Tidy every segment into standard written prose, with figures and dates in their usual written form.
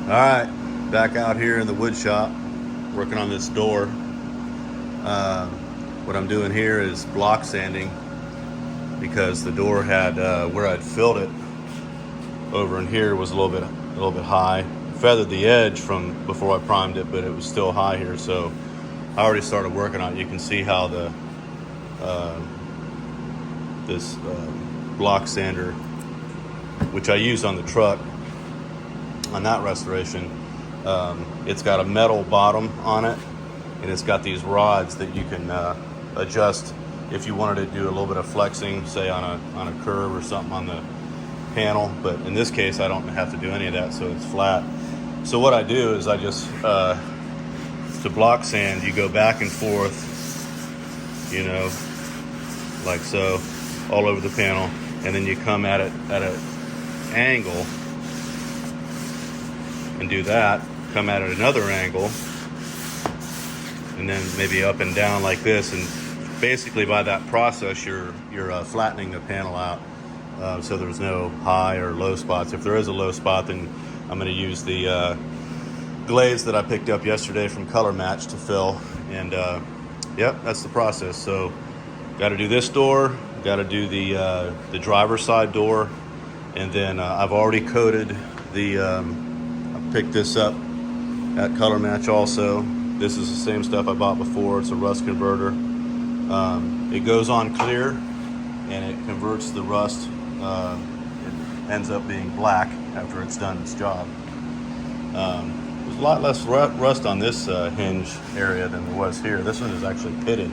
All right, back out here in the wood shop, working on this door. What I'm doing here is block sanding because the door had where I'd filled it over in here was a little bit high. Feathered the edge from before I primed it, but it was still high here. So I already started working on it. You can see how the this block sander, which I used on the truck, on that restoration, it's got a metal bottom on it, and it's got these rods that you can adjust if you wanted to do a little bit of flexing, say on a curve or something on the panel. But in this case, I don't have to do any of that, so it's flat. So what I do is I just to block sand, you go back and forth, you know, like so, all over the panel, and then you come at it at an angle and do that, come at it another angle, and then maybe up and down like this. And basically by that process, you're flattening the panel out, so there's no high or low spots. If there is a low spot, then I'm going to use the glaze that I picked up yesterday from Color Match to fill. And yep, that's the process. So got to do this door, got to do the driver's side door, and then I've already coated the picked this up at Color Match also. This is the same stuff I bought before. It's a rust converter. It goes on clear and it converts the rust. It ends up being black after it's done its job. There's a lot less rust on this hinge area than there was here. This one is actually pitted.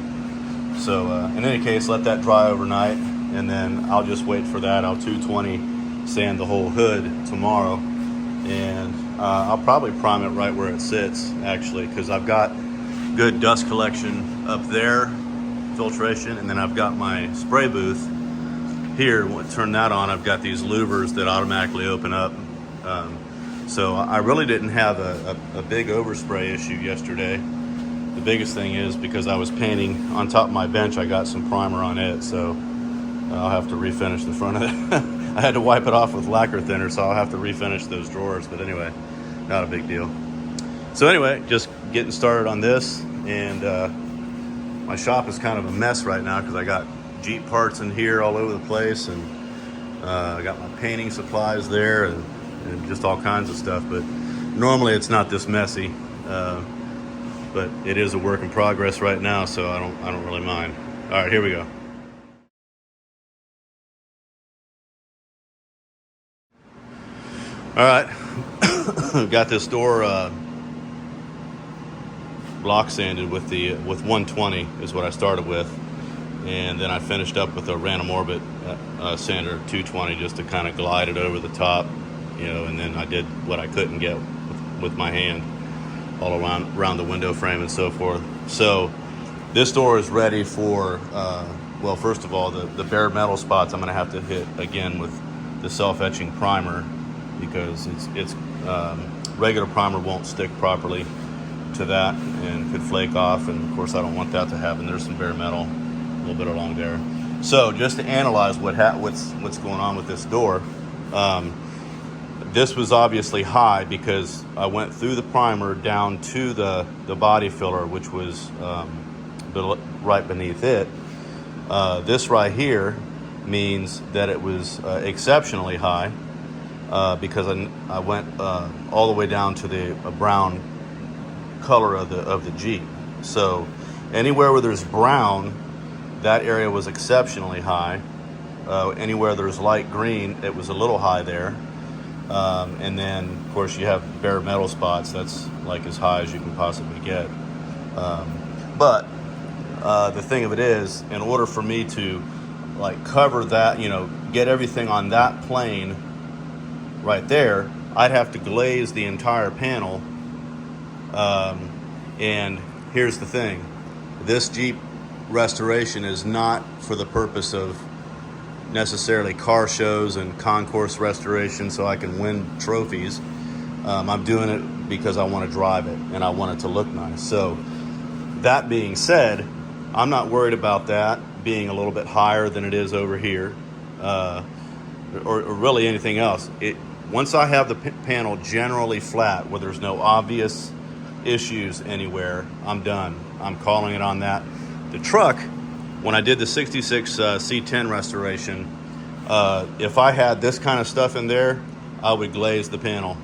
So in any case, let that dry overnight, and then I'll just wait for that. I'll 220 sand the whole hood tomorrow, and I'll probably prime it right where it sits, actually, because I've got good dust collection up there, filtration, and then I've got my spray booth here. Turn that on, I've got these louvers that automatically open up. So I really didn't have a big overspray issue yesterday. The biggest thing is because I was painting on top of my bench, I got some primer on it, so I'll have to refinish the front of it. I had to wipe it off with lacquer thinner, so I'll have to refinish those drawers. But anyway, not a big deal. So anyway, just getting started on this, and my shop is kind of a mess right now because I got Jeep parts in here all over the place, and I got my painting supplies there, and just all kinds of stuff. But normally it's not this messy, but it is a work in progress right now, so I don't really mind. All right, here we go. All right, got this door block sanded with 120 is what I started with, and then I finished up with a random orbit sander 220 just to kind of glide it over the top, you know. And then I did what I couldn't get with my hand all around the window frame and so forth. So this door is ready for well, first of all, the bare metal spots I'm going to have to hit again with the self-etching primer, because it's regular primer won't stick properly to that and could flake off, and of course I don't want that to happen. There's some bare metal a little bit along there. So just to analyze what's going on with this door, this was obviously high because I went through the primer down to the body filler, which was right beneath it. This right here means that it was exceptionally high, because I went all the way down to the brown color of the Jeep. So anywhere where there's brown, that area was exceptionally high. Anywhere there's light green, it was a little high there. And then of course you have bare metal spots, that's like as high as you can possibly get. But the thing of it is, in order for me to like cover that, you know, get everything on that plane right there, I'd have to glaze the entire panel. And here's the thing, this Jeep restoration is not for the purpose of necessarily car shows and concourse restoration so I can win trophies. I'm doing it because I want to drive it and I want it to look nice. So that being said, I'm not worried about that being a little bit higher than it is over here, or really anything else. once I have the panel generally flat where there's no obvious issues anywhere, I'm done. I'm calling it on that. The truck, when I did the 66 C10 restoration, if I had this kind of stuff in there, I would glaze the panel,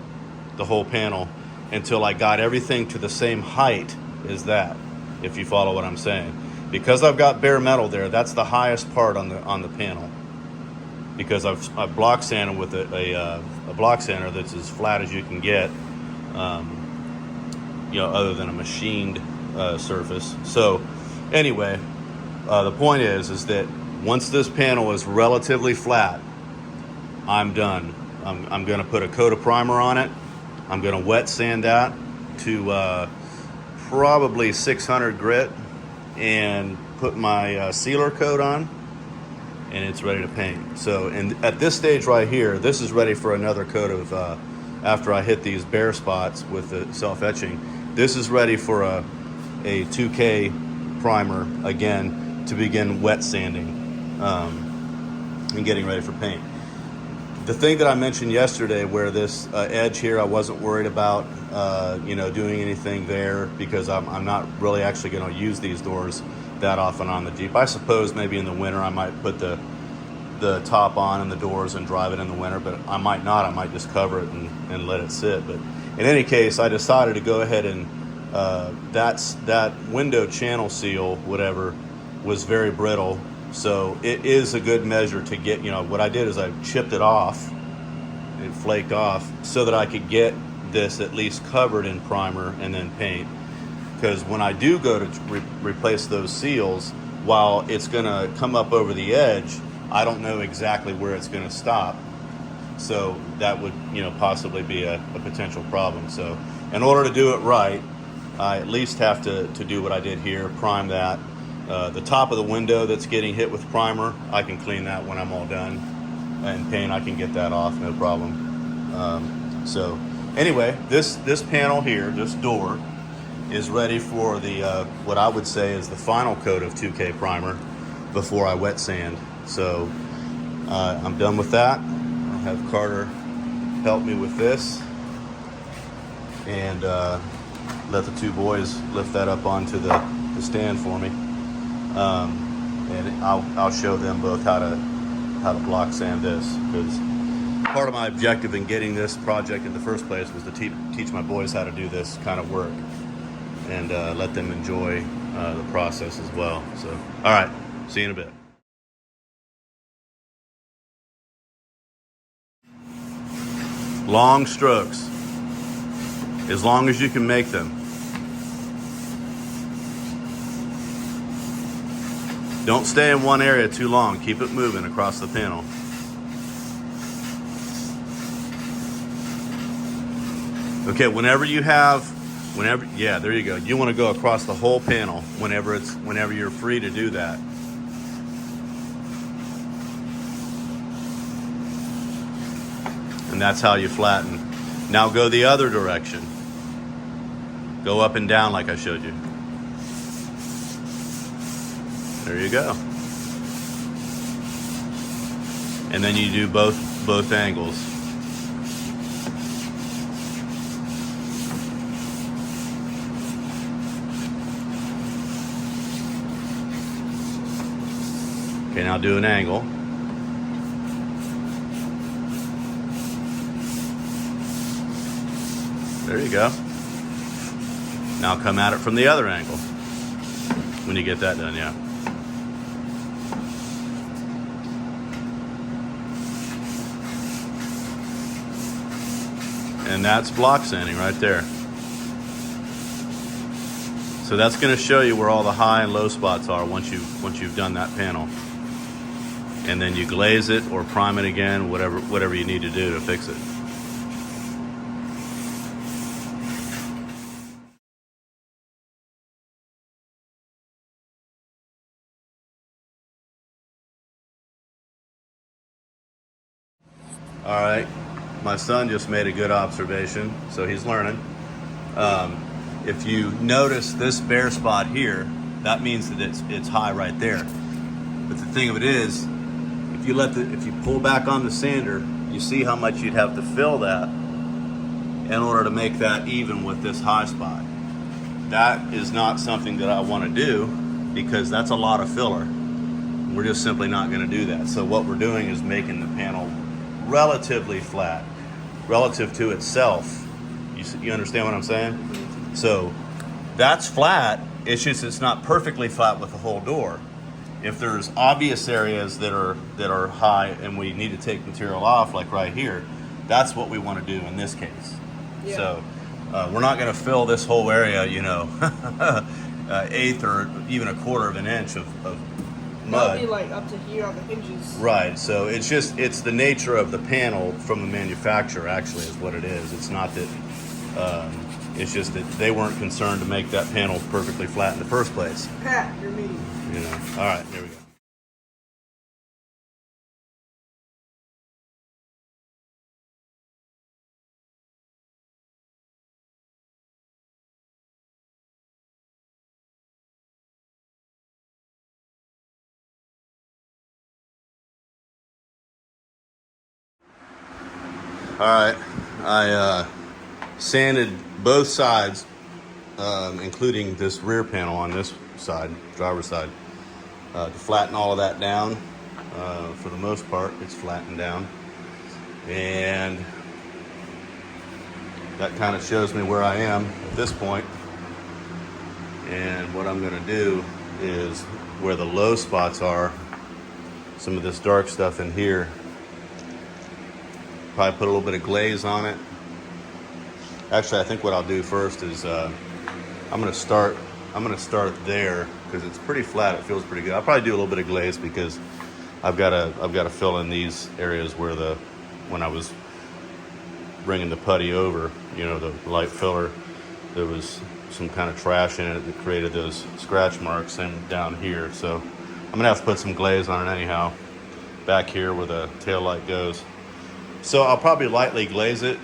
the whole panel, until I got everything to the same height as that, if you follow what I'm saying. Because I've got bare metal there, that's the highest part on the panel. Because I've block sanded with a block sander that's as flat as you can get, other than a machined surface. So anyway, the point is that once this panel is relatively flat, I'm done. I'm going to put a coat of primer on it. I'm going to wet sand that to probably 600 grit and put my sealer coat on, and it's ready to paint. So, and at this stage right here, this is ready for another coat of, after I hit these bare spots with the self-etching, this is ready for a 2K primer again to begin wet sanding and getting ready for paint. The thing that I mentioned yesterday, where this edge here, I wasn't worried about, doing anything there because I'm not really actually going to use these doors that often on the Jeep. I suppose maybe in the winter I might put the top on and the doors and drive it in the winter, but I might not. I might just cover it and let it sit. But in any case, I decided to go ahead and that window channel seal, whatever, was very brittle. So it is a good measure to get, what I did is I chipped it off, it flaked off, so that I could get this at least covered in primer and then paint. Because when I do go to replace those seals, while it's gonna come up over the edge, I don't know exactly where it's gonna stop. So that would, possibly be a potential problem. So in order to do it right, I at least have to do what I did here, prime that. The top of the window that's getting hit with primer, I can clean that when I'm all done. And paint, I can get that off, no problem. So anyway, this panel here, this door, is ready for the what I would say is the final coat of 2K primer before I wet sand. So I'm done with that. I'll have Carter help me with this and let the two boys lift that up onto the stand for me. And I'll show them both how to block sand this, because part of my objective in getting this project in the first place was to teach my boys how to do this kind of work and let them enjoy the process as well. So, all right, see you in a bit. Long strokes, as long as you can make them. Don't stay in one area too long. Keep it moving across the panel. Okay, yeah, there you go. You want to go across the whole panel whenever you're free to do that. And that's how you flatten. Now go the other direction. Go up and down like I showed you. There you go. And then you do both angles. Okay, now do an angle. There you go. Now come at it from the other angle when you get that done, yeah. And that's block sanding right there. So that's going to show you where all the high and low spots are once you've done that panel. And then you glaze it or prime it again, whatever you need to do to fix it. All right, my son just made a good observation, so he's learning. If you notice this bare spot here, that means that it's high right there. But the thing of it is, if you pull back on the sander you see how much you'd have to fill that in order to make that even with this high spot. That is not something that I want to do because that's a lot of filler. We're just simply not going to do that. So what we're doing is making the panel relatively flat relative to itself. You understand what I'm saying? So that's flat. It's just it's not perfectly flat with the whole door. If there's obvious areas that are high and we need to take material off, like right here, that's what we want to do in this case. Yeah. So we're not going to fill this whole area, you know, eighth or even a quarter of an inch of mud. That'll be like up to here on the hinges. Right. So it's the nature of the panel from the manufacturer. Actually, is what it is. It's not that. It's just that they weren't concerned to make that panel perfectly flat in the first place. Pat, you're mean. You know. All right. Here we go. All right, I sanded both sides, including this rear panel on this side, driver's side, to flatten all of that down. For the most part, it's flattened down. And that kind of shows me where I am at this point. And what I'm gonna do is where the low spots are, some of this dark stuff in here, probably put a little bit of glaze on it. Actually, I think what I'll do first is I'm gonna start there because it's pretty flat. It feels pretty good. I'll probably do a little bit of glaze because I've got to fill in these areas where when I was bringing the putty over, you know, the light filler, there was some kind of trash in it that created those scratch marks, and down here. So I'm gonna have to put some glaze on it anyhow, back here where the tail light goes. So I'll probably lightly glaze it,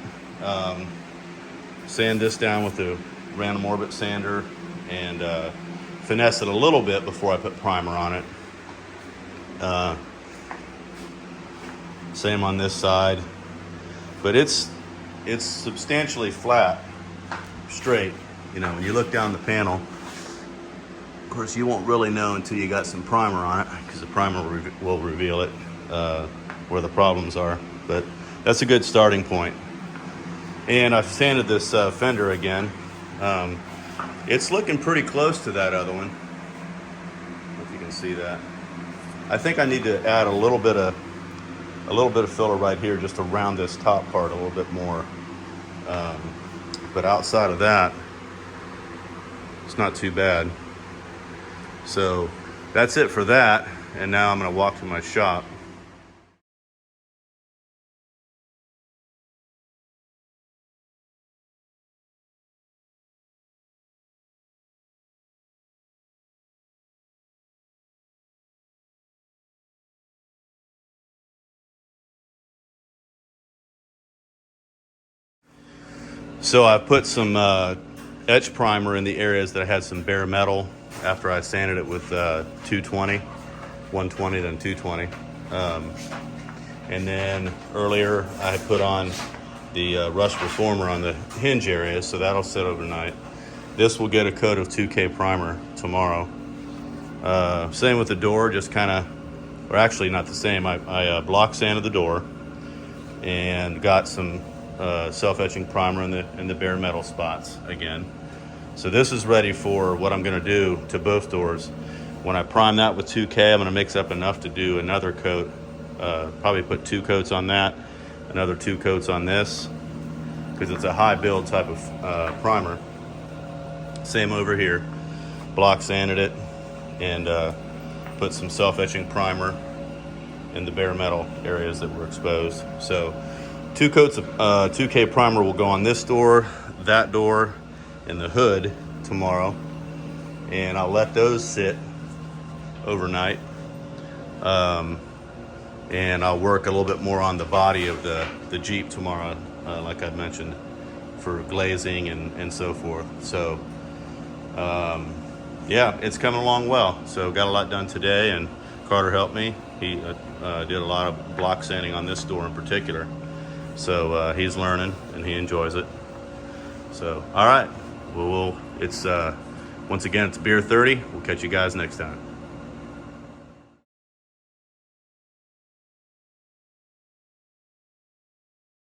sand this down with the random orbit sander, and finesse it a little bit before I put primer on it. Same on this side, but it's substantially flat, straight. You know, when you look down the panel, of course you won't really know until you got some primer on it, because the primer will reveal it, where the problems are. But that's a good starting point. And I've sanded this fender again. It's looking pretty close to that other one. I don't know if you can see that. I think I need to add a little bit of filler right here, just around this top part a little bit more. But outside of that, it's not too bad. So that's it for that. And now I'm going to walk to my shop. So I put some etch primer in the areas that I had some bare metal after I sanded it with 220, 120, then 220. And then earlier I put on the rust reformer on the hinge area, so that'll sit overnight. This will get a coat of 2K primer tomorrow. Same with the door, just kind of, or actually not the same. I block sanded the door and got some self-etching primer in the bare metal spots again. So this is ready for what I'm going to do to both doors. When I prime that with 2K, I'm going to mix up enough to do another coat. Probably put 2 coats on that, another 2 coats on this, because it's a high build type of primer. Same over here. Block sanded it and put some self-etching primer in the bare metal areas that were exposed. So 2 coats of 2K primer will go on this door, that door, and the hood tomorrow. And I'll let those sit overnight. And I'll work a little bit more on the body of the Jeep tomorrow, like I mentioned, for glazing and so forth. So, yeah, it's coming along well. So got a lot done today, and Carter helped me. He did a lot of block sanding on this door in particular. So he's learning and he enjoys it. So, all right. Well, it's once again, it's Beer 30. We'll catch you guys next time.